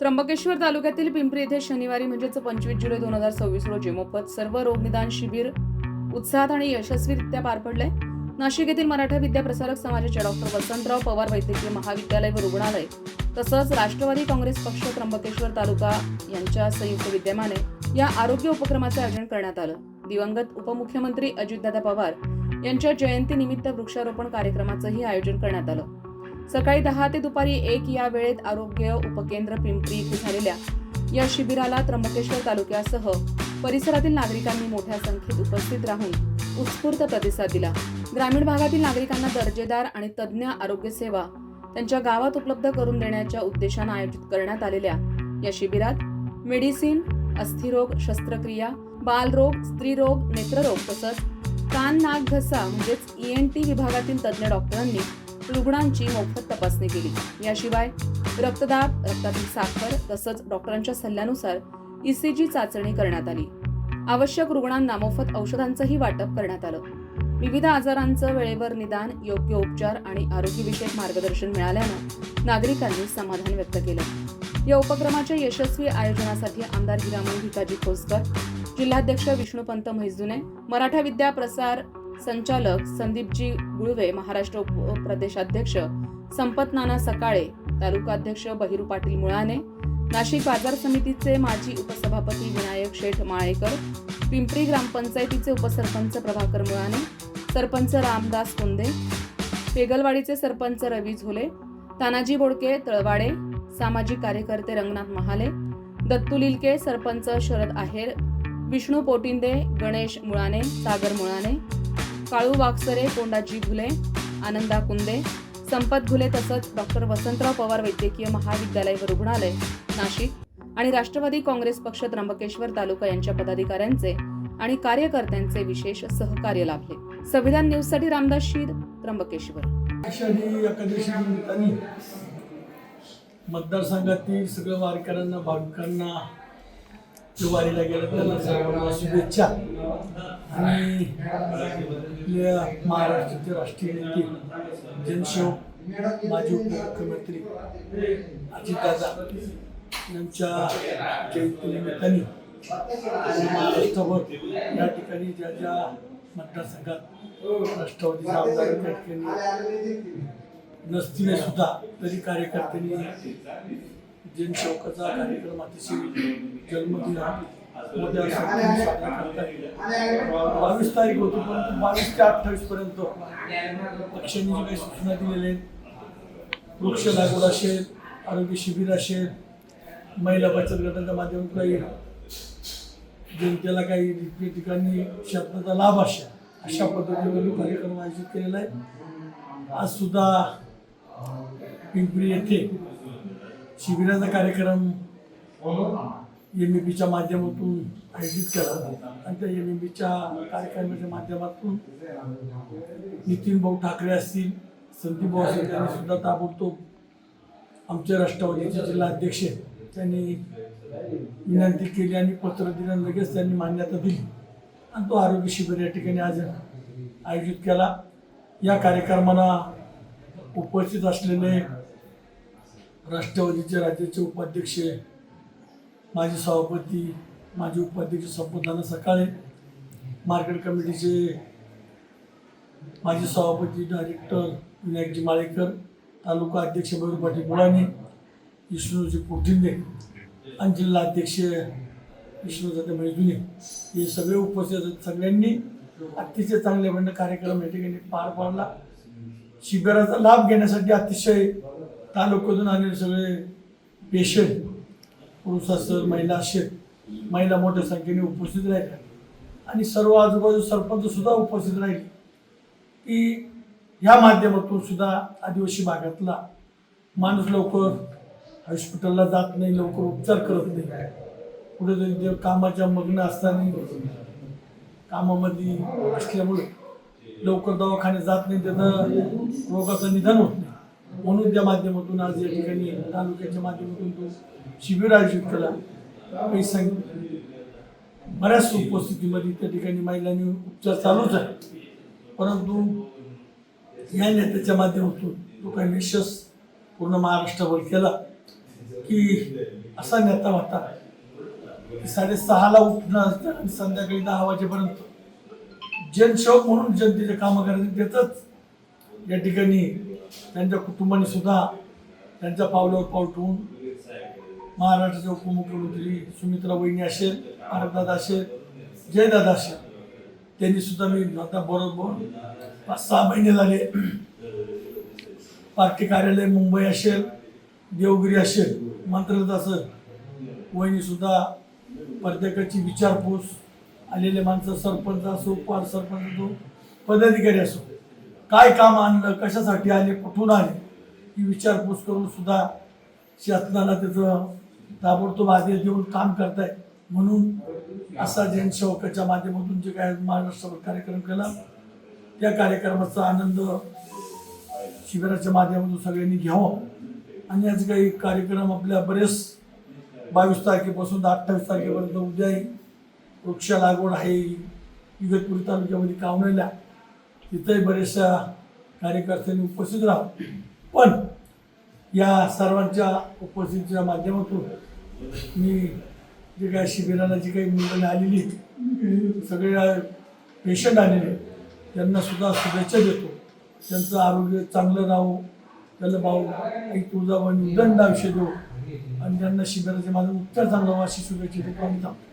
त्र्यंबकेश्वर तालुक्यातील पिंपरी येथे शनिवारी म्हणजेच 25 जुलै 2026 रोजी मोफत सर्व रोग निदान शिबिर उत्साहात आणि यशस्वीरित्या पार पडले. नाशिक येथील मराठा विद्या प्रसारक समाजाचे डॉक्टर वसंतराव पवार वैद्यकीय महाविद्यालय व रुग्णालय तसंच राष्ट्रवादी काँग्रेस पक्ष त्र्यंबकेश्वर तालुका यांच्या संयुक्त विद्यमाने या आरोग्य उपक्रमाचे आयोजन करण्यात आलं. दिवंगत उपमुख्यमंत्री अजितदादा पवार यांच्या जयंतीनिमित्त वृक्षारोपण कार्यक्रमाचंही आयोजन करण्यात आलं. सकाळी 10 ते दुपारी 1 या वेळेत आरोग्य उपकेंद्र पिंपरी येथे झालेल्या या शिबिराला त्र्यंबकेश्वर तालुक्यासह परिसरातील नागरिकांनी मोठ्या संख्येत उपस्थित राहून उत्स्फूर्त प्रतिसाद दिला. ग्रामीण भागातील नागरिकांना दर्जेदार आणि तज्ज्ञ आरोग्य सेवा त्यांच्या गावात उपलब्ध करून देण्याच्या उद्देशाने आयोजित करण्यात आलेल्या या शिबिरात मेडिसिन, अस्थिरोग, शस्त्रक्रिया, बालरोग, स्त्रीरोग, नेत्ररोग तसंच कान, नाक, घसा म्हणजेच ENT विभागातील तज्ज्ञ डॉक्टरांनी रुग्णांची मोफत तपासणी केली. याशिवाय रक्तदाब, रक्तातील साखर तसंच डॉक्टरांच्या सल्ल्यानुसार ECG चाचणी करण्यात आली. आवश्यक रुग्णांना मोफत औषधांचंही वाटप करण्यात आलं. विविध आजारांचं वेळेवर निदान, योग्य उपचार आणि आरोग्यविषयक मार्गदर्शन मिळाल्यानं नागरिकांनी समाधान व्यक्त केलं. या उपक्रमाच्या यशस्वी आयोजनासाठी आमदार हिरामण भिकाजी खोसकर, जिल्हाध्यक्ष विष्णुपंत म्हैसुने, मराठा विद्या प्रसार संचालक संदीपजी गुळवे, महाराष्ट्र प्रदेशाध्यक्ष संपत नाना सकाळे, तालुकाध्यक्ष बहिरू पाटील मुळाने, नाशिक बाजार समितीचे माजी उपसभापती विनायक शेठ माळेकर, पिंपरी ग्रामपंचायतीचे उपसरपंच प्रभाकर मुळाने, सरपंच रामदास कुंदे, पेगलवाडीचे सरपंच रवी झोले, तानाजी बोडके तळवाडे, सामाजिक कार्यकर्ते रंगनाथ महाले, दत्तू लिलके, सरपंच शरद आहेर, विष्णू पोटिंदे, गणेश मुळाने, सागर मुळाने, काळू वागसरे, कोंडाजी घुले, आनंदा कुंदे, संपत घुले तसंच डॉक्टर वसंतराव पवार वैद्यकीय महाविद्यालय व रुग्णालय नाशिक आणि राष्ट्रवादी काँग्रेस पक्ष त्र्यंबकेश्वर तालुका यांच्या पदाधिकाऱ्यांचे आणि कार्यकर्त्यांचे विशेष सहकार्य लाभले. संविधान न्यूजसाठी रामदास शीद, त्र्यंबकेश्वर. आषाढी एकादशी निमित्ताने मतदारसंघातील सगळ्या वारकऱ्यांना, भाविकांना, जो वारीला गेला त्यांना सर्वांना शुभेच्छा. आणि आपल्या महाराष्ट्राचे राष्ट्रीय नेते, जनसेवक, माजी उपमुख्यमंत्री अजितदादा यांच्या जयंतीनिमित्ताने महाराष्ट्रभर या ठिकाणी ज्या ज्या मतदारसंघात राष्ट्रवादीचे आमदार त्या ठिकाणी नसतील सुद्धा तरी कार्यकर्त्यांनी जनसेवकाचा कार्यक्रम अतिशय जन्मदिना मोठ्या संख्येने साजरा करतात. 22 तारीख होती, परंतु 22 ते 28 पर्यंत पक्षांनी जी काही सूचना दिलेल्या आहेत, वृक्ष लागवड असेल, आरोग्य शिबिर असेल, महिला बचत गटाच्या माध्यमातून काही जनतेला काही ठिकाणी क्षेत्राचा लाभ असेल अशा पद्धतीने कार्यक्रम आयोजित केलेला आहे. आज सुद्धा पिंपरी येथे शिबिराचा कार्यक्रम MEPच्या माध्यमातून आयोजित केला आणि त्या MEPच्या कार्यक्रमाच्या माध्यमातून नितीन भाऊ ठाकरे असतील, संदीप भाऊ असतील, त्यांनी सुद्धा ताबडतोब आमचे राष्ट्रवादीचे जिल्हा अध्यक्ष त्यांनी विनंती केली आणि पत्र दिलं. लगेच त्यांनी मान्यता दिली आणि तो आरोग्य शिबिर या ठिकाणी आज आयोजित केला. या कार्यक्रमाला उपस्थित असलेले राष्ट्रवादीचे राज्याचे उपाध्यक्ष, माजी सभापती, माजी उपाध्यक्ष संपत नाना सकाळे, मार्केट कमिटीचे माजी सभापती डायरेक्टर विनायकजी माळेकर, तालुका अध्यक्ष बहिरू पाटील मुळाने, विष्णूजी पोटिंदे आणि जिल्हा अध्यक्ष विष्णुदादा म्हैसुने हे सगळे उपस्थित आहेत. सगळ्यांनी अतिशय चांगल्यापणे कार्यक्रम या ठिकाणी पार पाडला. शिबिराचा लाभ घेण्यासाठी अतिशय तालुक्यातून आलेले सगळे पेशंट, पुरुष असेल, महिला असेल, महिला मोठ्या संख्येने उपस्थित राहिल्या आणि सर्व आजूबाजू सरपंच सुद्धा उपस्थित राहिले की ह्या माध्यमातून सुद्धा आदिवासी भागातला माणूस लवकर हॉस्पिटलला जात नाही, लवकर उपचार करत नाही. कुठेतरी कामाच्या मग्न असताना, कामामध्ये असल्यामुळे लवकर दवाखान्यात जात नाही, त्याचं रोगाचं निदान होत नाही. म्हणून त्या माध्यमातून आज या ठिकाणी तालुक्याच्या माध्यमातून तो शिबिर आयोजित केला. बऱ्याच उपस्थितीमध्ये त्या ठिकाणी महिलांनी उपचार चालूच आहे, परंतु या नेत्याच्या माध्यमातून तो काही विशेष पूर्ण महाराष्ट्रभर केला की असा नेता होता की 6:30ला उठणं असतं आणि संध्याकाळी 10 वाजेपर्यंत जनसेवक म्हणून जनतेचे कामं करायचे. त्याचंच या ठिकाणी त्यांच्या कुटुंबाने सुद्धा त्यांच्या पावलावर पाऊल ठेवून महाराष्ट्राचे उपमुख्यमंत्री सुमित्रा वहिनी असेल, भारतदादा असेल, जयदादा असेल, त्यांनी सुद्धा मी आता बरोबर 5-6 महिने झाले पार्टी कार्यालय मुंबई असेल, देवगिरी असेल, मंत्रालयात असेल, वहिनी सुद्धा प्रत्येकाची विचारपूस, आलेले माणसं सरपंच असो, उपवार सरपंच असो, पदाधिकारी असो, काय काम आणलं, कशासाठी आले, कुठून आले, ही विचारपूस करून सुद्धा शासनाला त्याचं ताबडतोब आदेश देऊन काम करताय. म्हणून असा जनसेवकाच्या माध्यमातून जे काय महाराष्ट्रावर कार्यक्रम केला, त्या कार्यक्रमाचा आनंद शिबिराच्या माध्यमातून सगळ्यांनी घ्यावा. आणि याचे काही कार्यक्रम आपल्या बरेच 22 तारखेपासून 28 तारखेपर्यंत उद्याही वृक्ष लागवड आहे इगतपुरी तालुक्यामध्ये कावणेला, तिथंही बरेचशा कार्यकर्त्यांनी उपस्थित राहा. पण या सर्वांच्या उपस्थितीच्या माध्यमातून मी जे काही शिबिराला जी काही मुलं आलेली, सगळे पेशंट आलेले, त्यांना सुद्धा शुभेच्छा देतो. त्यांचं आरोग्य चांगलं राहो, त्याला भाऊ आई तुळजाभवानी उदंड आयुष्य देऊ आणि त्यांना शिबिराच्या माझा उपचार चांगला व्हावा अशी शुभेच्छा देतो. आम्ही थांबतो.